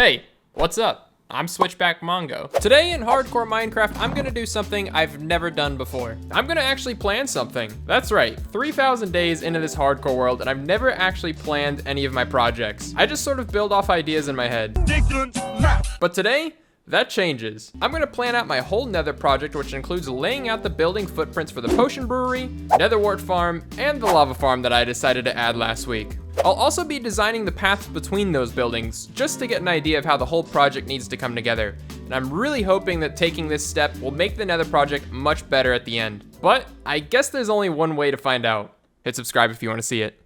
Hey, what's up? I'm SwitchBackMongo. Today in Hardcore Minecraft, I'm gonna do something I've never done before. I'm gonna actually plan something. That's right, 3,000 days into this hardcore world, and I've never actually planned any of my projects. I just sort of build off ideas in my head. But today, that changes. I'm gonna plan out my whole Nether project, which includes laying out the building footprints for the Potion Brewery, Nether Wart Farm, and the lava farm that I decided to add last week. I'll also be designing the paths between those buildings, just to get an idea of how the whole project needs to come together. And I'm really hoping that taking this step will make the Nether project much better at the end. But I guess there's only one way to find out. Hit subscribe if you want to see it.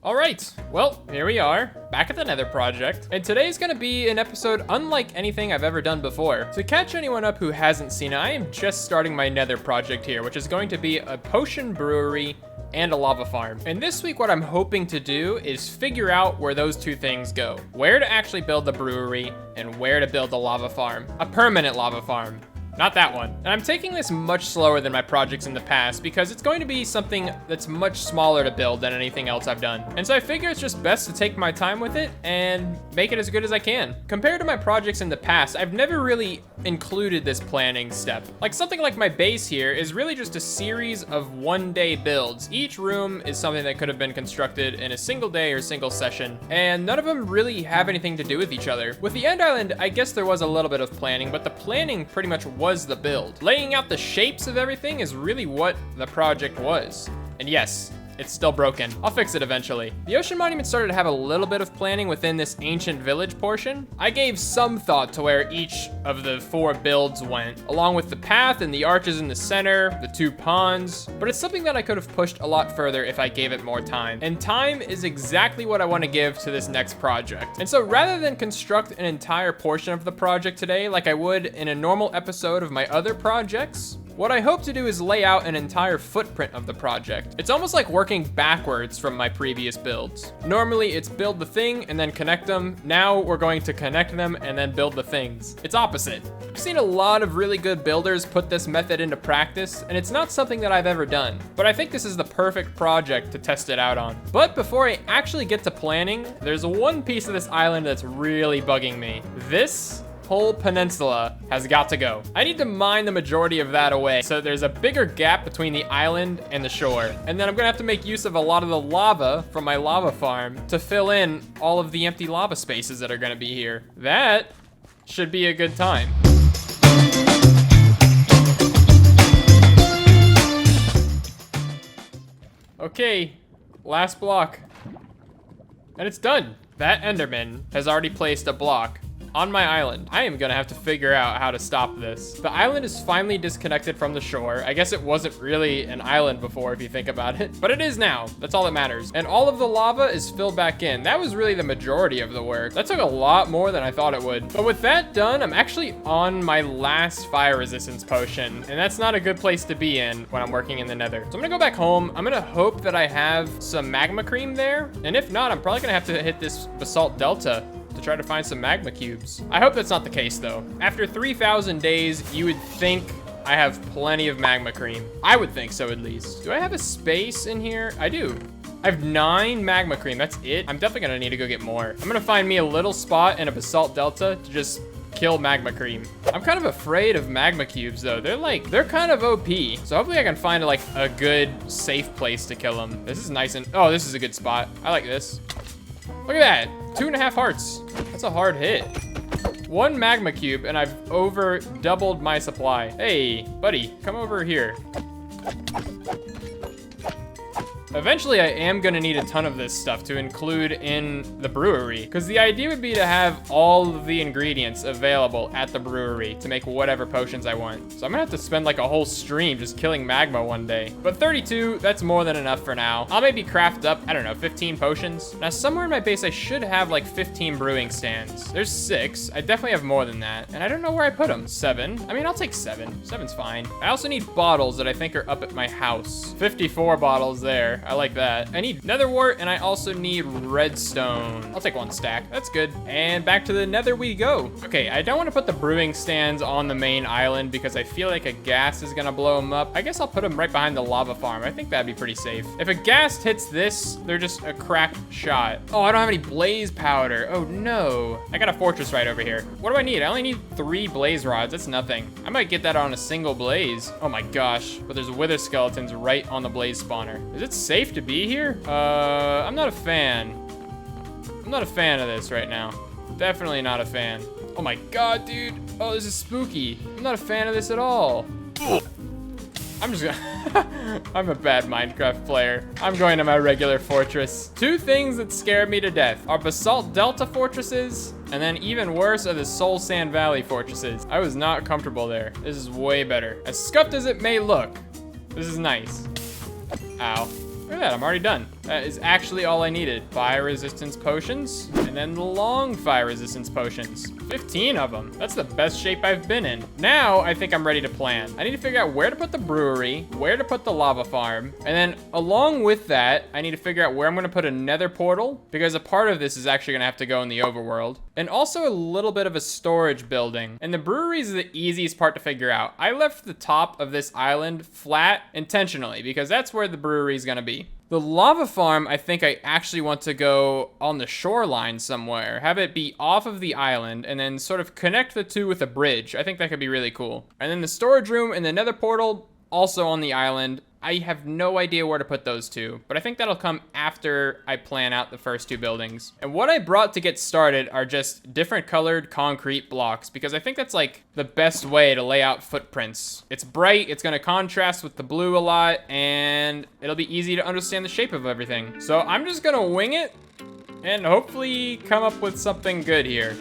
All right, well, here we are, back at the Nether Project, and today's gonna be an episode unlike anything I've ever done before. To catch anyone up who hasn't seen it, I am just starting my Nether Project here, which is going to be a Potion Brewery and a lava farm. And this week, what I'm hoping to do is figure out where those two things go. Where to actually build the brewery, and where to build the lava farm. A permanent lava farm. Not that one. And I'm taking this much slower than my projects in the past because it's going to be something that's much smaller to build than anything else I've done. And so I figure it's just best to take my time with it and make it as good as I can. Compared to my projects in the past, I've never really included this planning step. Like something like my base here is really just a series of one-day builds. Each room is something that could have been constructed in a single day or single session, and none of them really have anything to do with each other. With the End Island, I guess there was a little bit of planning, but the planning pretty much was the build. Laying out the shapes of everything is really what the project was. And yes, it's still broken. I'll fix it eventually. The Ocean Monument started to have a little bit of planning within this ancient village portion. I gave some thought to where each of the 4 builds went, along with the path and the arches in the center, the 2 ponds, but it's something that I could have pushed a lot further if I gave it more time. And time is exactly what I want to give to this next project. And so rather than construct an entire portion of the project today, like I would in a normal episode of my other projects, what I hope to do is lay out an entire footprint of the project. It's almost like working backwards from my previous builds. Normally it's build the thing and then connect them. Now we're going to connect them and then build the things. It's opposite. I've seen a lot of really good builders put this method into practice, and it's not something that I've ever done, but I think this is the perfect project to test it out on. But before I actually get to planning, there's one piece of this island that's really bugging me. This whole peninsula has got to go. I need to mine the majority of that away so there's a bigger gap between the island and the shore. And then I'm gonna have to make use of a lot of the lava from my lava farm to fill in all of the empty lava spaces that are gonna be here. That should be a good time. Okay, last block. And it's done. That Enderman has already placed a block on my island. I am gonna have to figure out how to stop this. The island is finally disconnected from the shore. I guess it wasn't really an island before if you think about it, but it is now. That's all that matters. And all of the lava is filled back in. That was really the majority of the work. That took a lot more than I thought it would. But with that done, I'm actually on my last fire resistance potion, and that's not a good place to be in when I'm working in the Nether. So I'm gonna go back home. I'm gonna hope that I have some magma cream there, and if not, I'm probably gonna have to hit this basalt delta to try to find some magma cubes. I hope that's not the case though. After 3,000 days, you would think I have plenty of magma cream. I would think so at least. Do I have a space in here? I do. I have 9 magma cream, that's it. I'm definitely gonna need to go get more. I'm gonna find me a little spot in a basalt delta to just kill magma cream. I'm kind of afraid of magma cubes though. They're kind of OP. So hopefully I can find like a good safe place to kill them. This is nice and, oh, this is a good spot. I like this. Look at that, 2.5 hearts. That's a hard hit. 1 magma cube and I've over doubled my supply. Hey, buddy, come over here. Eventually, I am gonna need a ton of this stuff to include in the brewery, because the idea would be to have all of the ingredients available at the brewery to make whatever potions I want. So I'm gonna have to spend like a whole stream just killing magma one day. But 32, that's more than enough for now. I'll maybe craft up, I don't know, 15 potions. Now, somewhere in my base, I should have like 15 brewing stands. There's 6. I definitely have more than that. And I don't know where I put them. 7. I mean, I'll take 7. 7's fine. I also need bottles that I think are up at my house. 54 bottles there. there. I like that. I need nether wart, and I also need redstone. I'll take 1 stack. That's good. And back to the nether we go. Okay, I don't want to put the brewing stands on the main island because I feel like a ghast is gonna blow them up. I guess I'll put them right behind the lava farm. I think that'd be pretty safe. If a ghast hits this, they're just a cracked shot. Oh, I don't have any blaze powder. Oh no. I got a fortress right over here. What do I need? I only need 3 blaze rods. That's nothing. I might get that on a single blaze. Oh my gosh. But there's wither skeletons right on the blaze spawner. Is it safe to be here? I'm not a fan. I'm not a fan of this right now. Definitely not a fan. Oh my god, dude. Oh, this is spooky. I'm not a fan of this at all. I'm just gonna... I'm a bad Minecraft player. I'm going to my regular fortress. 2 things that scare me to death are Basalt Delta fortresses, and then even worse are the Soul Sand Valley fortresses. I was not comfortable there. This is way better. As scuffed as it may look, this is nice. Ow. Look at that, I'm already done. That is actually all I needed. Fire resistance potions, and then the long fire resistance potions. 15 of them. That's the best shape I've been in. Now, I think I'm ready to plan. I need to figure out where to put the brewery, where to put the lava farm, and then along with that, I need to figure out where I'm gonna put a nether portal, because a part of this is actually gonna have to go in the overworld, and also a little bit of a storage building. And the brewery is the easiest part to figure out. I left the top of this island flat intentionally, because that's where the brewery is gonna be. The lava farm, I think I actually want to go on the shoreline somewhere. Have it be off of the island and then sort of connect the 2 with a bridge. I think that could be really cool. And then the storage room and the nether portal, also on the island. I have no idea where to put those 2, but I think that'll come after I plan out the first 2 buildings. And what I brought to get started are just different colored concrete blocks, because I think that's like the best way to lay out footprints. It's bright, it's gonna contrast with the blue a lot, and it'll be easy to understand the shape of everything. So I'm just gonna wing it and hopefully come up with something good here.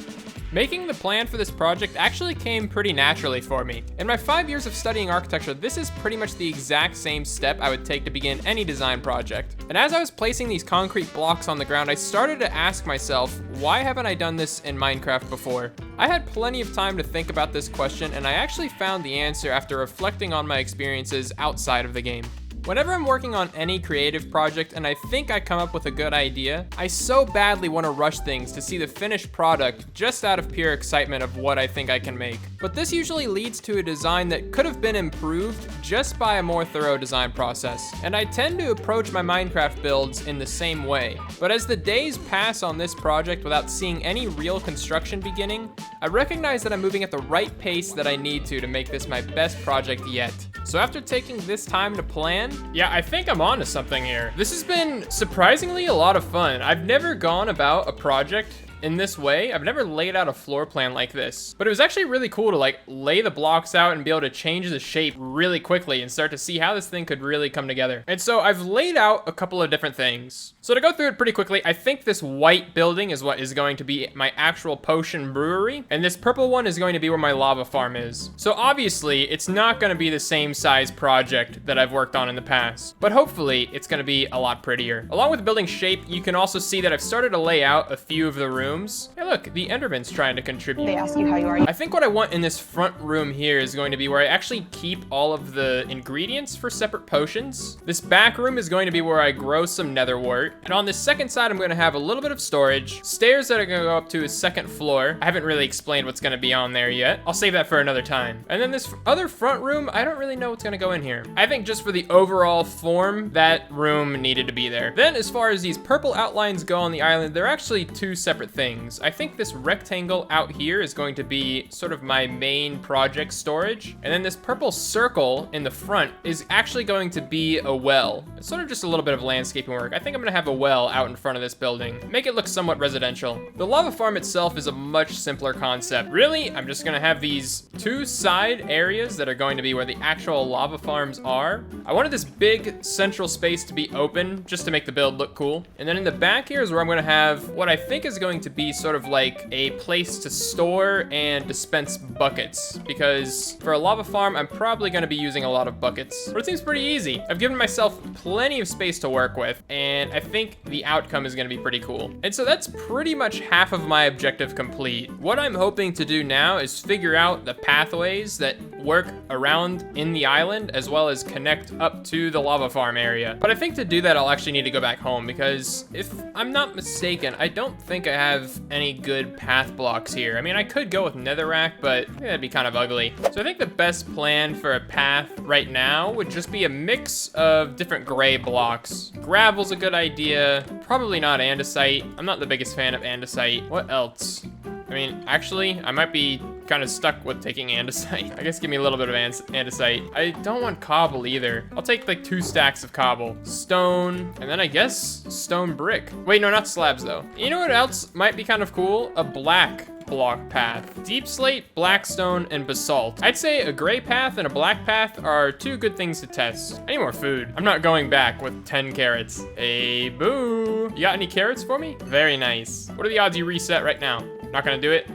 Making the plan for this project actually came pretty naturally for me. In my 5 years of studying architecture, this is pretty much the exact same step I would take to begin any design project. And as I was placing these concrete blocks on the ground, I started to ask myself, why haven't I done this in Minecraft before? I had plenty of time to think about this question, and I actually found the answer after reflecting on my experiences outside of the game. Whenever I'm working on any creative project and I think I come up with a good idea, I so badly want to rush things to see the finished product just out of pure excitement of what I think I can make. But this usually leads to a design that could have been improved just by a more thorough design process. And I tend to approach my Minecraft builds in the same way. But as the days pass on this project without seeing any real construction beginning, I recognize that I'm moving at the right pace that I need to make this my best project yet. So after taking this time to plan, yeah, I think I'm onto something here. This has been surprisingly a lot of fun. I've never gone about a project in this way. I've never laid out a floor plan like this, but it was actually really cool to like lay the blocks out and be able to change the shape really quickly and start to see how this thing could really come together. And so I've laid out a couple of different things. So to go through it pretty quickly, I think this white building is what is going to be my actual Potion Brewery, and this purple one is going to be where my lava farm is. So obviously it's not going to be the same size project that I've worked on in the past, but hopefully it's going to be a lot prettier. Along with the building shape, you can also see that I've started to lay out a few of the rooms. Hey look, the Enderman's trying to contribute. They ask you how you are. I think what I want in this front room here is going to be where I actually keep all of the ingredients for separate potions. This back room is going to be where I grow some nether wart. And on this second side, I'm going to have a little bit of storage, stairs that are going to go up to a second floor. I haven't really explained what's going to be on there yet. I'll save that for another time. And then this other front room, I don't really know what's going to go in here. I think just for the overall form, that room needed to be there. Then as far as these purple outlines go on the island, they're actually 2 separate things. I think this rectangle out here is going to be sort of my main project storage. And then this purple circle in the front is actually going to be a well. It's sort of just a little bit of landscaping work. I think I'm gonna have a well out in front of this building, make it look somewhat residential. The lava farm itself is a much simpler concept. Really, I'm just gonna have these 2 side areas that are going to be where the actual lava farms are. I wanted this big central space to be open just to make the build look cool. And then in the back here is where I'm gonna have what I think is going to be sort of like a place to store and dispense buckets, because for a lava farm, I'm probably gonna be using a lot of buckets, but it seems pretty easy. I've given myself plenty of space to work with, and I think the outcome is gonna be pretty cool. And so that's pretty much half of my objective complete. What I'm hoping to do now is figure out the pathways that work around in the island, as well as connect up to the lava farm area. But I think to do that, I'll actually need to go back home, because if I'm not mistaken, I don't think I have any good path blocks here. I mean, I could go with netherrack, but that'd be kind of ugly. So I think the best plan for a path right now would just be a mix of different gray blocks. Gravel's a good idea. Probably not andesite. I'm not the biggest fan of andesite. What else? I mean, actually, I might be kind of stuck with taking andesite. I guess give me a little bit of andesite. I don't want cobble either. I'll take like 2 stacks of cobble. Stone, and then I guess stone brick. Wait, no, not slabs though. You know what else might be kind of cool? A black block path. Deep slate, black stone, and basalt. I'd say a gray path and a black path are 2 good things to test. I need more food. I'm not going back with 10 carrots. Hey, boo. You got any carrots for me? Very nice. What are the odds you reset right now? Not gonna do it?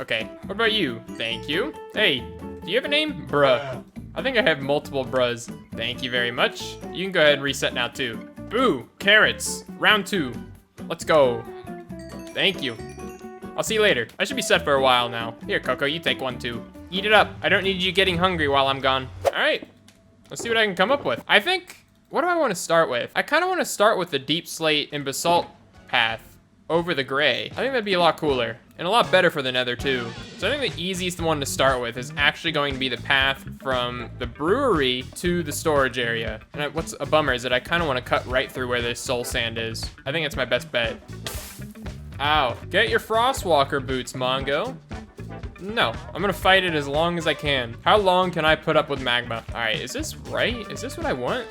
Okay. What about you? Thank you. Hey, do you have a name? Bruh. I think I have multiple bruhs. Thank you very much. You can go ahead and reset now too. Ooh, carrots. Round 2. Let's go. Thank you. I'll see you later. I should be set for a while now. Here, Coco, you take one too. Eat it up. I don't need you getting hungry while I'm gone. All right, let's see what I can come up with. I think, what do I want to start with? I kind of want to start with the deep slate and basalt path over the gray. I think that'd be a lot cooler and a lot better for the nether too. So I think the easiest one to start with is actually going to be the path from the brewery to the storage area. And what's a bummer is that I kind of want to cut right through where this soul sand is. I think that's my best bet. Ow. Get your Frostwalker boots, Mongo. No, I'm gonna fight it as long as I can. How long can I put up with magma? All right, is this right? Is this what I want?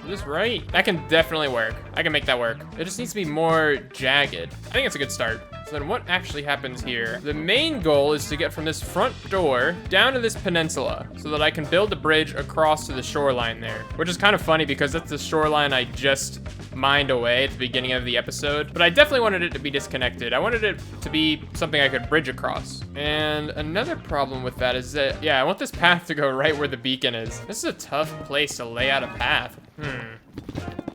Is this right? That can definitely work. I can make that work. It just needs to be more jagged. I think it's a good start. So then what actually happens here? The main goal is to get from this front door down to this peninsula so that I can build a bridge across to the shoreline there, which is kind of funny because that's the shoreline I just mined away at the beginning of the episode, but I definitely wanted it to be disconnected. I wanted it to be something I could bridge across. And another problem with that is that, yeah, I want this path to go right where the beacon is. This is a tough place to lay out a path.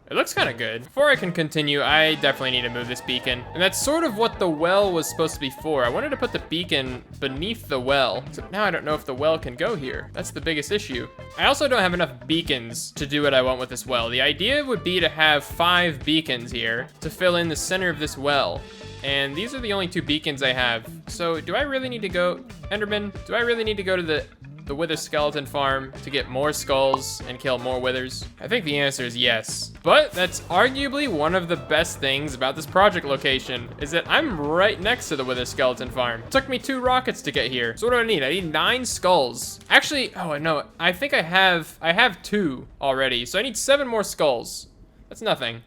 It looks kind of good. Before I can continue, I definitely need to move this beacon. And that's sort of what the well was supposed to be for. I wanted to put the beacon beneath the well. So now I don't know if the well can go here. That's the biggest issue. I also don't have enough beacons to do what I want with this well. The idea would be to have 5 beacons here to fill in the center of this well. And these are the only 2 beacons I have. So do I really need to go, Enderman? Do I really need to go to the Wither skeleton farm to get more skulls and kill more withers? I think the answer is yes. But that's arguably one of the best things about this project location is that I'm right next to the wither skeleton farm. It took me 2 rockets to get here. So what do I need? I need 9 skulls. Actually, oh no, I think I have 2 already. So I need 7 more skulls. That's nothing. I'm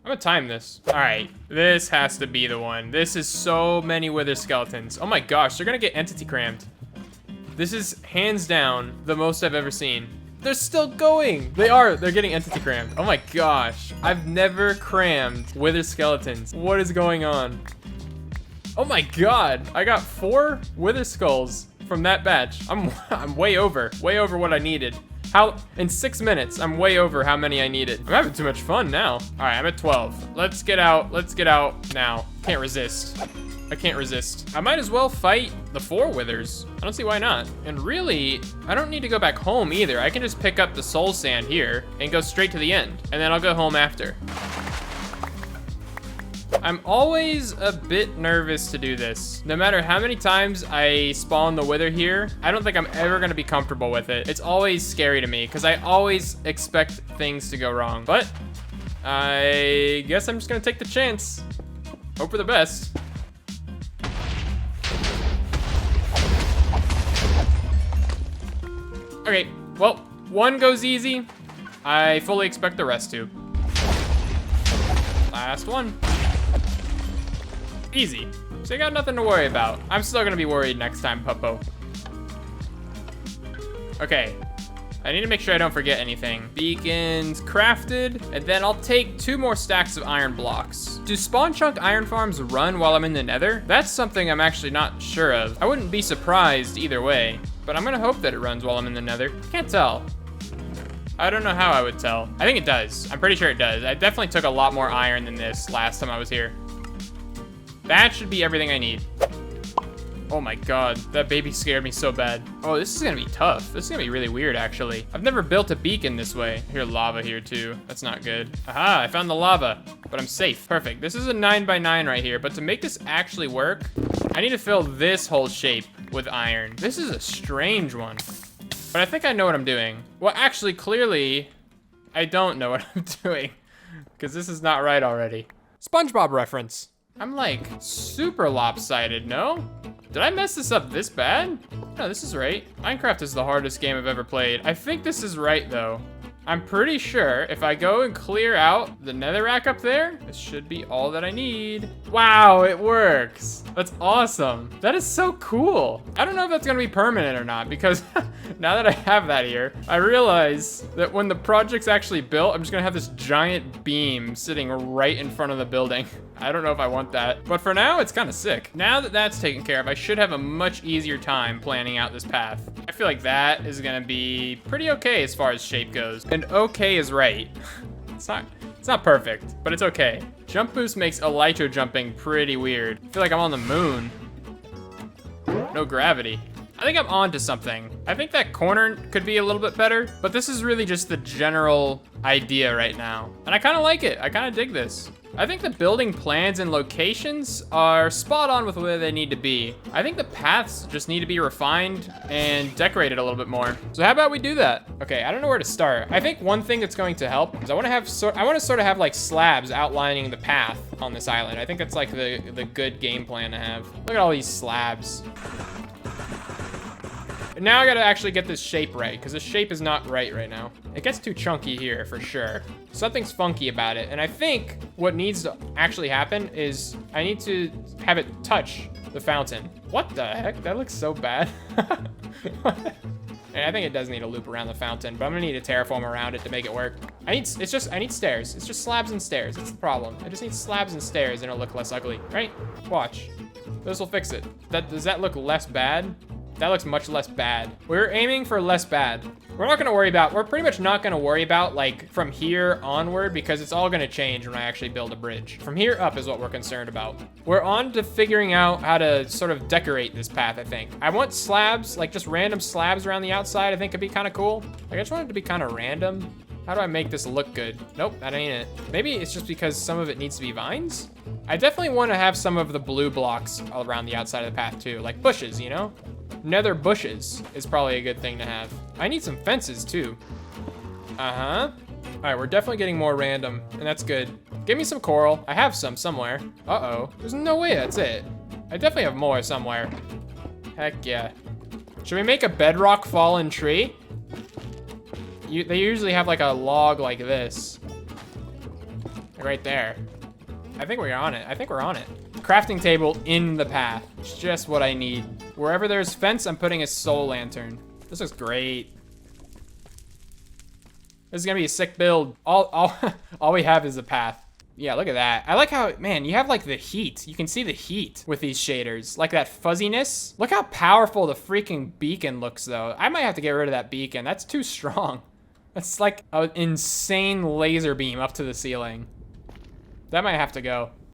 gonna time this. All right, this has to be the one. This is so many wither skeletons. Oh my gosh, they're gonna get entity crammed. This is hands down the most I've ever seen. They're still going. They're getting entity crammed. Oh my gosh. I've never crammed wither skeletons. What is going on? Oh my God. I got 4 wither skulls from that batch. I'm way over what I needed. In 6 minutes, I'm way over how many I needed. I'm having too much fun now. All right, I'm at 12. Let's get out now. Can't resist. I can't resist. I might as well fight the 4 withers. I don't see why not. And really, I don't need to go back home either. I can just pick up the soul sand here and go straight to the end. And then I'll go home after. I'm always a bit nervous to do this. No matter how many times I spawn the wither here, I don't think I'm ever gonna be comfortable with it. It's always scary to me because I always expect things to go wrong. But I guess I'm just gonna take the chance. Hope for the best. Okay, well, 1 goes easy. I fully expect the rest to. Last one. Easy. So you got nothing to worry about. I'm still gonna be worried next time, Puppo. Okay. I need to make sure I don't forget anything. Beacons crafted, and then I'll take 2 more stacks of iron blocks. Do spawn chunk iron farms run while I'm in the nether? That's something I'm actually not sure of. I wouldn't be surprised either way, but I'm gonna hope that it runs while I'm in the nether. Can't tell. I don't know how I would tell. I think it does. I'm pretty sure it does. I definitely took a lot more iron than this last time I was here. That should be everything I need. Oh my god, that baby scared me so bad. Oh, this is gonna be tough. This is gonna be really weird, actually. I've never built a beacon this way. I hear lava here too. That's not good. Aha, I found the lava, but I'm safe. Perfect. This is a 9x9 right here, but to make this actually work, I need to fill this whole shape with iron. This is a strange one, but I think I know what I'm doing. Well, actually, clearly, I don't know what I'm doing, because this is not right already. SpongeBob reference. I'm like super lopsided, no? Did I mess this up this bad? No, this is right. Minecraft is the hardest game I've ever played. I think this is right though. I'm pretty sure if I go and clear out the netherrack up there, this should be all that I need. Wow, it works. That's awesome. That is so cool. I don't know if that's gonna be permanent or not, because now that I have that here, I realize that when the project's actually built, I'm just gonna have this giant beam sitting right in front of the building. I don't know if I want that, but for now, it's kind of sick. Now that that's taken care of, I should have a much easier time planning out this path. I feel like that is gonna be pretty okay as far as shape goes. And okay is right. It's not perfect, but it's okay. Jump boost makes elytra jumping pretty weird. I feel like I'm on the moon. No gravity. I think I'm on to something. I think that corner could be a little bit better, but this is really just the general idea right now. And I kind of like it. I kind of dig this. I think the building plans and locations are spot on with where they need to be. I think the paths just need to be refined and decorated a little bit more. So how about we do that? Okay, I don't know where to start. I think one thing that's going to help is I want to sort of have like slabs outlining the path on this island. I think that's like the good game plan to have. Look at all these slabs. Now I gotta actually get this shape right, because the shape is not right now. It gets too chunky here for sure. Something's funky about it, and I think what needs to actually happen is I need to have it touch the fountain. What the heck? That looks so bad. And I think it does need a loop around the fountain, but I'm gonna need a terraform around it to make it work. I need stairs. It's just slabs and stairs. That's the problem. I just need slabs and stairs and it'll look less ugly, right? Watch. This will fix it. Does that look less bad? That looks much less bad. We're aiming for less bad. We're pretty much not gonna worry about like from here onward, because it's all gonna change when I actually build a bridge. From here up is what we're concerned about. We're on to figuring out how to sort of decorate this path, I think. I want slabs, like just random slabs around the outside, I think could be kind of cool. Like I just want it to be kind of random. How do I make this look good? Nope, that ain't it. Maybe it's just because some of it needs to be vines? I definitely want to have some of the blue blocks around the outside of the path too, like bushes, you know? Nether bushes is probably a good thing to have. I need some fences too. Uh-huh. All right, we're definitely getting more random, and that's good. Give me some coral. I have some somewhere. Uh-oh, there's no way that's it. I definitely have more somewhere. Heck yeah. Should we make a bedrock fallen tree? They usually have like a log like this. Right there. I think we're on it. I think we're on it. Crafting table in the path. It's just what I need. Wherever there's fence, I'm putting a soul lantern. This looks great. This is gonna be a sick build. All we have is a path. Yeah, look at that. I like how, man, you have like the heat. You can see the heat with these shaders. Like that fuzziness. Look how powerful the freaking beacon looks though. I might have to get rid of that beacon. That's too strong. That's like an insane laser beam up to the ceiling. That might have to go.